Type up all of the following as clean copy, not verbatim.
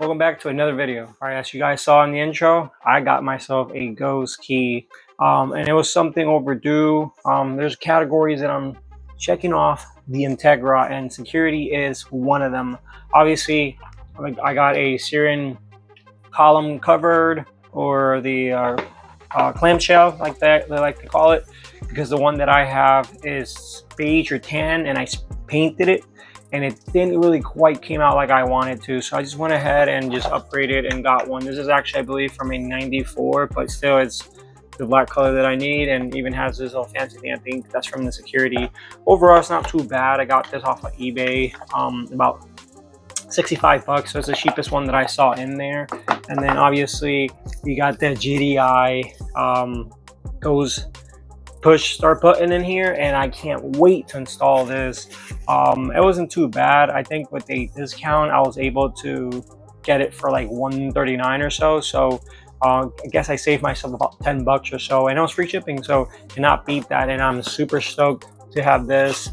welcome back to another video. All right, as you guys saw in the intro, I got myself a ghost key, and it was something overdue. There's categories that I'm checking off the Integra, and security is one of them. Obviously, I got a Syrian column covered, or the clamshell, like that they like to call it, because the one that I have is beige or tan, and I painted it and it didn't really quite came out like I wanted to, so I just went ahead and just upgraded and got one. This is actually, I believe, from a 94, but still it's the black color that I need, and even has this little fancy thing. I think that's from the security. Overall, it's not too bad. I got this off of eBay, about 65 bucks, so it's the cheapest one that I saw in there. And then obviously you got the JDI goes push start button in here, and I can't wait to install this. It wasn't too bad. I think with a discount I was able to get it for like $139 or so, I guess I saved myself about 10 bucks or so, and it was free shipping, so cannot beat that. And I'm super stoked to have this.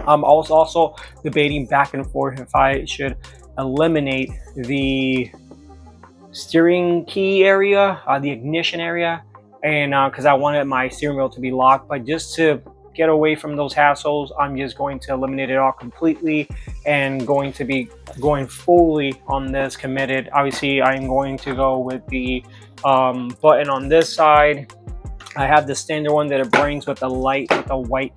I was also debating back and forth if I should eliminate the steering key area, the ignition area, and because I wanted my steering wheel to be locked. But just to get away from those hassles, I'm just going to eliminate it all completely and going to be going fully on this, committed. Obviously, I'm going to go with the button on this side. I have the standard one that it brings with the light, with the white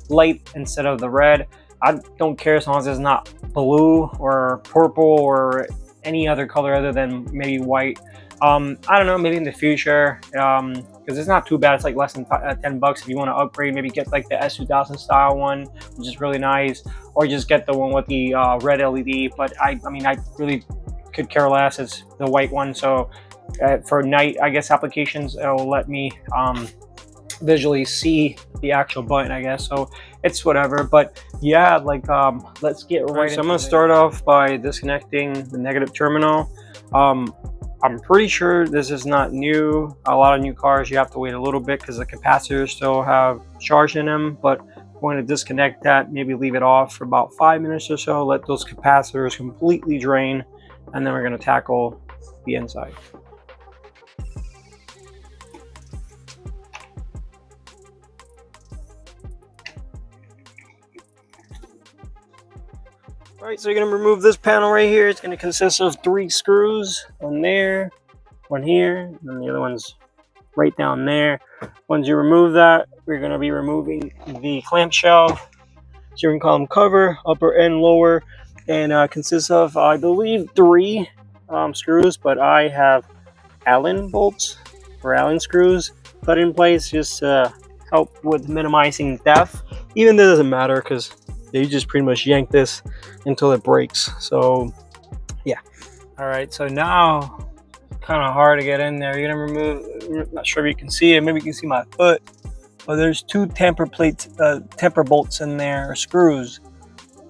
light instead of the red. I don't care as long as it's not blue or purple or any other color other than maybe white. I don't know, maybe in the future, because it's not too bad. It's like less than 10 bucks if you want to upgrade. Maybe get like the S2000 style one, which is really nice, or just get the one with the red LED. But I mean, I really could care less. It's the white one. So for night, I guess, applications, it will let me visually see the actual button, I guess. So it's whatever. But yeah, like let's get right. So I'm gonna start off by disconnecting the negative terminal. I'm pretty sure this is not new. A lot of new cars, you have to wait a little bit because the capacitors still have charge in them, but I'm going to disconnect that, maybe leave it off for about 5 minutes or so, let those capacitors completely drain, and then we're going to tackle the inside. Alright, so you're going to remove this panel right here. It's going to consist of 3 screws, one there, one here, and then the other one's right down there. Once you remove that, we're going to be removing the clamshell, steering column cover, upper and lower, and consists of, I believe, 3 screws, but I have Allen bolts or Allen screws put in place just to help with minimizing theft. Even though it doesn't matter because you just pretty much yank this until it breaks. So yeah. All right, so now kind of hard to get in there. You're gonna remove, not sure if you can see it, maybe you can see my foot, but there's 2 temper bolts in there, or screws.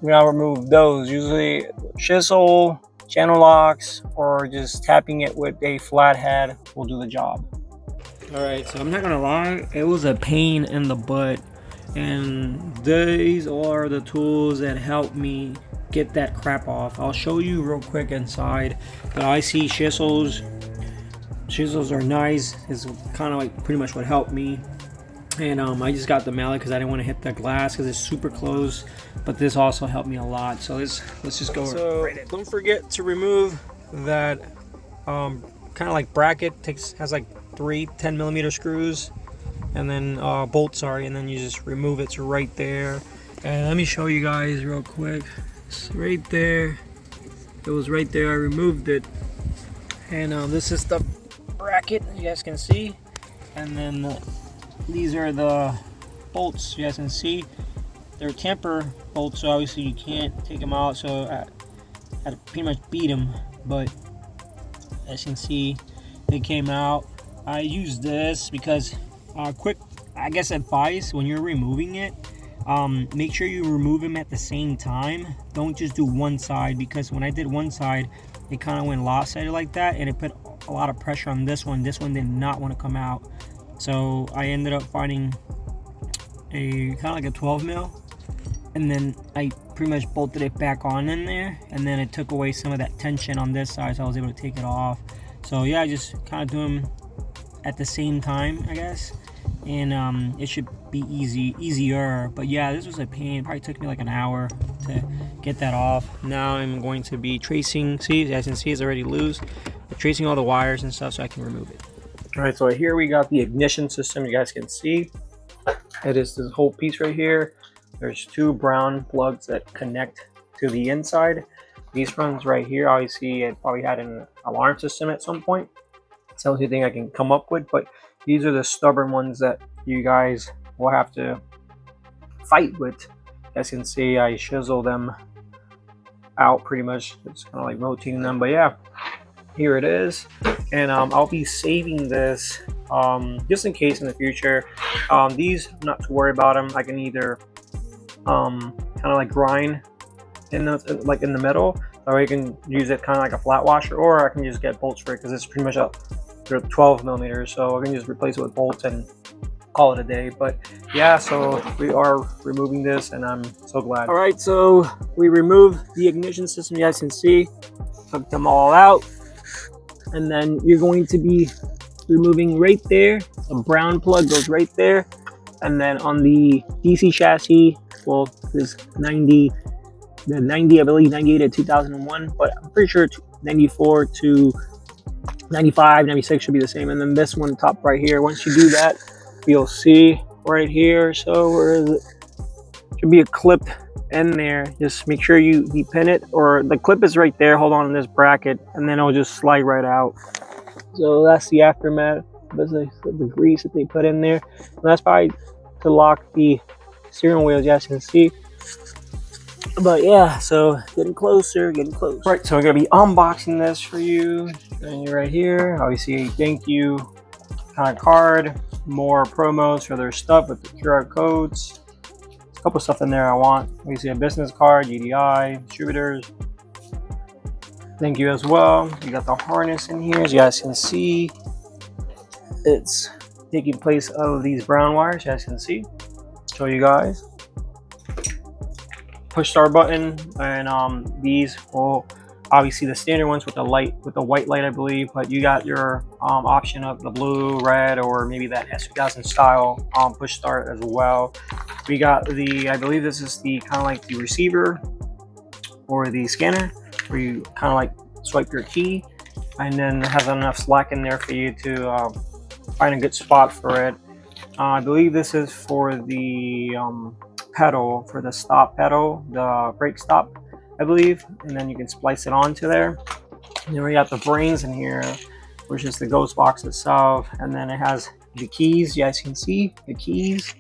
We gotta remove those, usually chisel, channel locks, or just tapping it with a flathead will do the job. All right, so I'm not gonna lie, it was a pain in the butt, and these are the tools that help me get that crap off. I'll show you real quick inside, but I see chisels are nice. It's kind of like pretty much what helped me. And I just got the mallet because I didn't want to hit the glass because it's super close, but this also helped me a lot. So let's just go. So right in. Don't forget to remove that kind of like bracket. Has like 3 10mm screws, and then bolts, sorry, and then you just remove it. It's right there. And let me show you guys real quick. It's right there. It was right there. I removed it, and this is the bracket, you guys can see, and then these are the bolts. You guys can see they're temper bolts, so obviously you can't take them out, so I had to pretty much beat them, but as you can see they came out. I used this because quick, I guess, advice when you're removing it, make sure you remove them at the same time. Don't just do one side, because when I did one side it kind of went lopsided like that, and it put a lot of pressure on this one. This one did not want to come out, so I ended up finding a kind of like a 12 mil, and then I pretty much bolted it back on in there, and then it took away some of that tension on this side, so I was able to take it off. So yeah, I just kind of do them at the same time, I guess, and it should be easier. But yeah, this was a pain. It probably took me like an hour to get that off. Now I'm going to be tracing. See, as you can see, it's already loose. But tracing all the wires and stuff so I can remove it. All right, so here we got the ignition system. You guys can see it is this whole piece right here. There's two brown plugs that connect to the inside. These ones right here, obviously it probably had an alarm system at some point. It's the only thing I can come up with, but these are the stubborn ones that you guys will have to fight with. As you can see, I chisel them out pretty much. It's kind of like rotating them, but yeah, here it is. And I'll be saving this just in case in the future. These, not to worry about them. I can either kind of like grind in the middle, or you can use it kind of like a flat washer, or I can just get bolts for it because it's pretty much they're 12 millimeters, so I can just replace it with bolts and call it a day. But yeah, so we are removing this, and I'm so glad. All right, so we removed the ignition system. You guys can see, took them all out, and then you're going to be removing right there. A brown plug goes right there, and then on the DC chassis, well, this 90, I believe 98 to 2001, but I'm pretty sure 94 to 95, 96 should be the same. And then this one top right here, once you do that, you'll see right here. So where is it? Should be a clip in there. Just make sure you pin it, or the clip is right there. Hold on to this bracket, and then it'll just slide right out. So that's the aftermath. That's the grease that they put in there. And that's probably to lock the steering wheel, as you guys can see. But yeah, so getting closer. Right, so we're gonna be unboxing this for you. And you're right here. Obviously, a thank you kind of card, more promos for their stuff with the QR codes. A couple stuff in there I want. Obviously, a business card, JDI, distributors. Thank you as well. You got the harness in here, as you guys can see. It's taking place of these brown wires, as you guys can see. Show you guys. Push start button, and these will obviously the standard ones with the white light, I believe, but you got your option of the blue, red, or maybe that S2000 style push start as well. We got the, I believe this is the kind of like the receiver or the scanner, where you kind of like swipe your key, and then it has enough slack in there for you to find a good spot for it. I believe this is for the pedal, for the stop pedal, the brake stop, I believe, and then you can splice it onto there. And then we got the brains in here, which is the ghost box itself, and then it has the keys. You guys can see the keys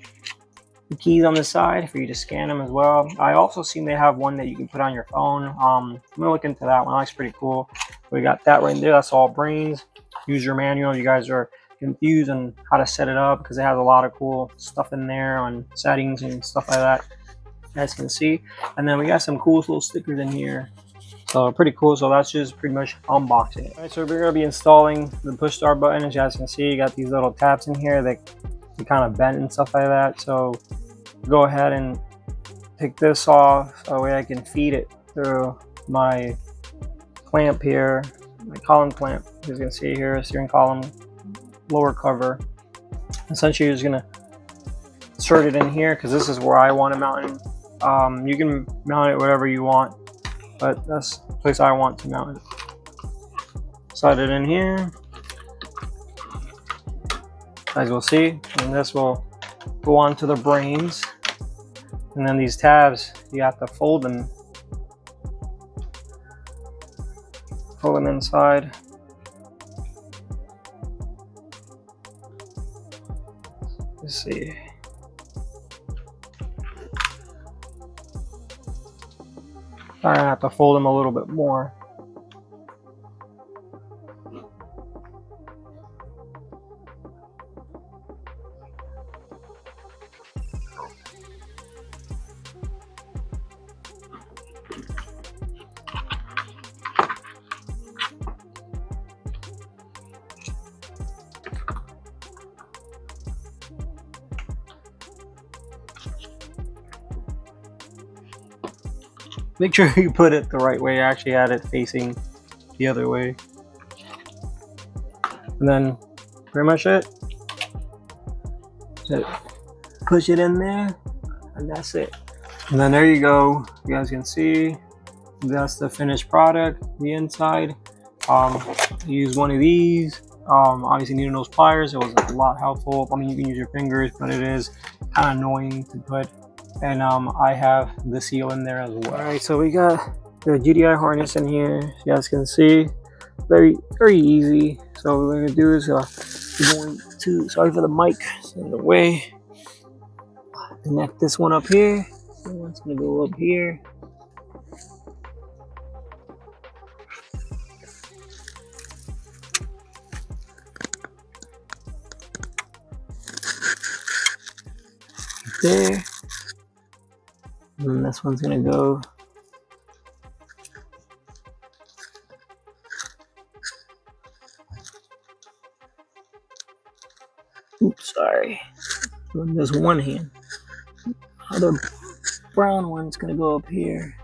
on the side for you to scan them as well. I also seen they have one that you can put on your phone. I'm gonna look into that one. That's pretty cool. We got that right there. That's all brains. User manual. You guys are confused on how to set it up because it has a lot of cool stuff in there on settings and stuff like that, you guys can see. And then we got some cool little stickers in here, so pretty cool. So that's just pretty much unboxing it. All right, so we're going to be installing the push start button. As you guys can see, you got these little tabs in here that you kind of bent and stuff like that. So go ahead and take this off so that way I can feed it through my clamp here, my column clamp. As you can see here, steering column lower cover. Essentially, you're just gonna insert it in here because this is where I want to mount it. You can mount it wherever you want, but that's the place I want to mount it. Slide it in here, as you'll see, and this will go on to the brains. And then these tabs, you have to fold them inside. Let's see. I have to fold them a little bit more. Make sure you put it the right way. I actually had it facing the other way. And then pretty much it. So push it in there, and that's it. And then there you go. You guys can see that's the finished product, the inside. Use one of these. Obviously needing those pliers, it was a lot helpful. I mean, you can use your fingers, but it is kind of annoying to put. And I have the seal in there as well. All right, so we got the JDI harness in here. As you guys can see, very easy. So what we're gonna do is we're going to, sorry for the mic, it's in the way. Connect this one up here. It's gonna go up here. There. And then this one's gonna go oops, sorry. There's one hand. Other brown one's gonna go up here.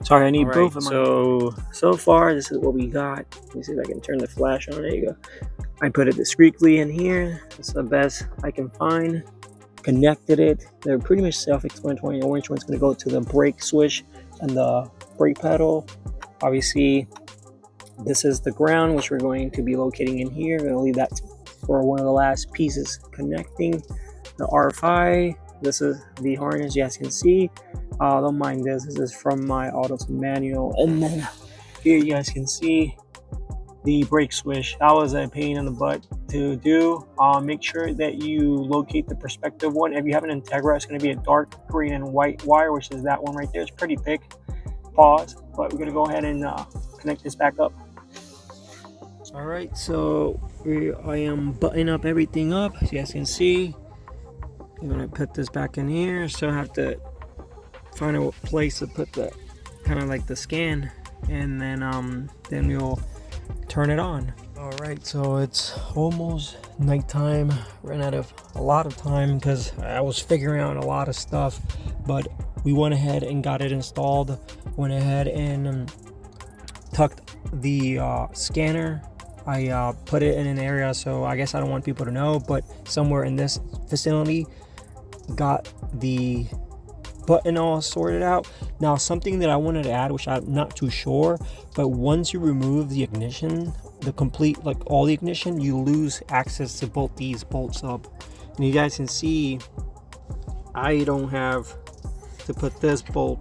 Sorry, I need both of them. So far, this is what we got. Let me see if I can turn the flash on. There you go. I put it discreetly in here. It's the best I can find. Connected it. They're pretty much self-explanatory. The orange one's going to go to the brake switch and the brake pedal. Obviously, this is the ground, which we're going to be locating in here. We're going to leave that for one of the last pieces connecting the RFI. This is the harness, you guys can see. Don't mind this. This is from my auto manual. And then here you guys can see the brake switch. That was a pain in the butt to do. Make sure that you locate the perspective one. If you have an Integra, it's going to be a dark green and white wire, which is that one right there. It's pretty thick. Pause. But we're going to go ahead and connect this back up. All right, so I am buttoning up everything up. As you guys can see, I'm going to put this back in here. So I have to find a place to put the kind of like the scan, and then we'll turn it on. All right, so it's almost nighttime. Ran out of a lot of time because I was figuring out a lot of stuff, but we went ahead and got it installed. Went ahead and tucked the scanner. I put it in an area, so I guess I don't want people to know, but somewhere in this facility, got the button all sorted out. Now, something that I wanted to add, which I'm not too sure, but once you remove the ignition, the complete, like all the ignition, you lose access to both these bolts up. And you guys can see, I don't have to put this bolt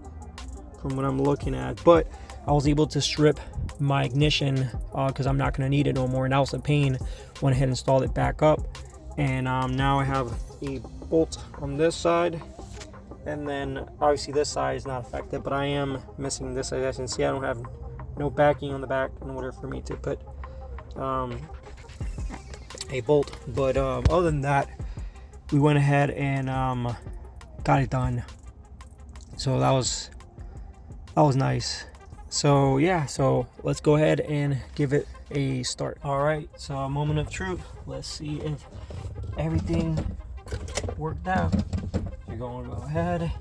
from what I'm looking at, but I was able to strip my ignition because I'm not going to need it no more, and that was a pain. Went ahead and installed it back up, and now I have a bolt on this side. And then obviously this side is not affected, but I am missing this. As you guys can see, I don't have no backing on the back in order for me to put a bolt. But other than that, we went ahead and got it done. So that was nice. So yeah, so let's go ahead and give it a start. All right, so a moment of truth. Let's see if everything worked out. You're going to go ahead,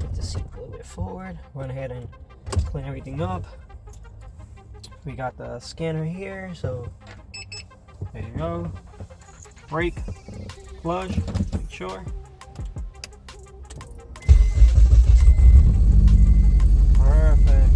get the seat a little bit forward, went ahead and clean everything up. We got the scanner here, so there you go. Brake, clutch, make sure. Perfect.